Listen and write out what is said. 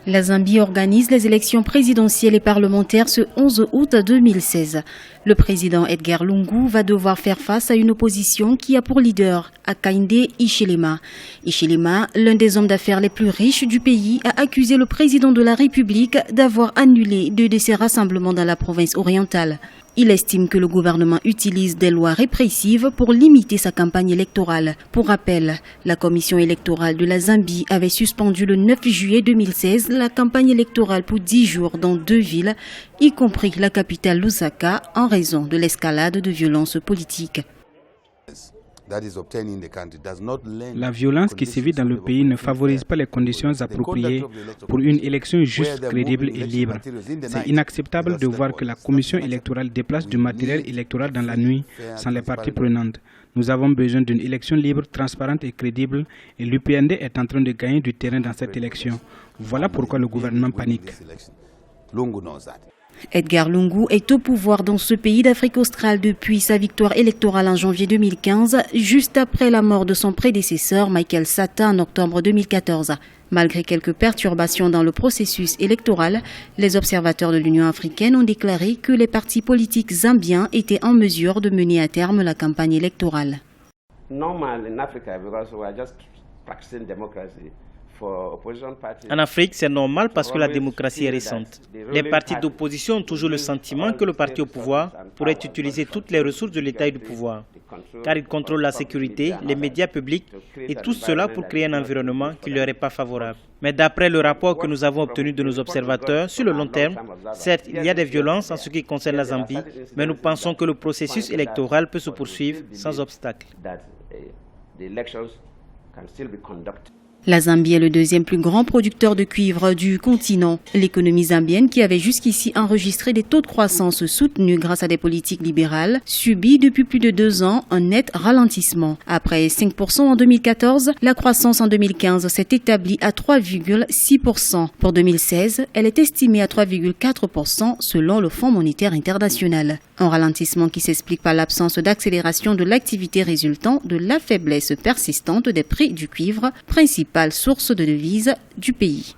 La Zambie organise les élections présidentielles et parlementaires ce 11 août 2016. Le président Edgar Lungu va devoir faire face à une opposition qui a pour leader Hakainde Hichilema. Hichilema, l'un des hommes d'affaires les plus riches du pays, a accusé le président de la République d'avoir annulé 2 de ses rassemblements dans la province orientale. Il estime que le gouvernement utilise des lois répressives pour limiter sa campagne électorale. Pour rappel, la commission électorale de la Zambie avait suspendu le 9 juillet 2016 la campagne électorale pour 10 jours dans 2 villes, y compris la capitale Lusaka, en raison de l'escalade de violences politiques. La violence qui sévit dans le pays ne favorise pas les conditions appropriées pour une élection juste, crédible et libre. C'est inacceptable de voir que la commission électorale déplace du matériel électoral dans la nuit sans les parties prenantes. Nous avons besoin d'une élection libre, transparente et crédible et l'UPND est en train de gagner du terrain dans cette élection. Voilà pourquoi le gouvernement panique. Edgar Lungu est au pouvoir dans ce pays d'Afrique australe depuis sa victoire électorale en janvier 2015, juste après la mort de son prédécesseur Michael Sata en octobre 2014. Malgré quelques perturbations dans le processus électoral, les observateurs de l'Union africaine ont déclaré que les partis politiques zambiens étaient en mesure de mener à terme la campagne électorale. En Afrique, c'est normal parce que la démocratie est récente. Les partis d'opposition ont toujours le sentiment que le parti au pouvoir pourrait utiliser toutes les ressources de l'État et du pouvoir, car il contrôle la sécurité, les médias publics et tout cela pour créer un environnement qui ne leur est pas favorable. Mais d'après le rapport que nous avons obtenu de nos observateurs, sur le long terme, certes, il y a des violences en ce qui concerne la Zambie, mais nous pensons que le processus électoral peut se poursuivre sans obstacle. La Zambie est le deuxième plus grand producteur de cuivre du continent. L'économie zambienne, qui avait jusqu'ici enregistré des taux de croissance soutenus grâce à des politiques libérales, subit depuis plus de 2 ans un net ralentissement. Après 5% en 2014, la croissance en 2015 s'est établie à 3,6%. Pour 2016, elle est estimée à 3,4% selon le Fonds monétaire international. Un ralentissement qui s'explique par l'absence d'accélération de l'activité résultant de la faiblesse persistante des prix du cuivre, principale source de devises du pays.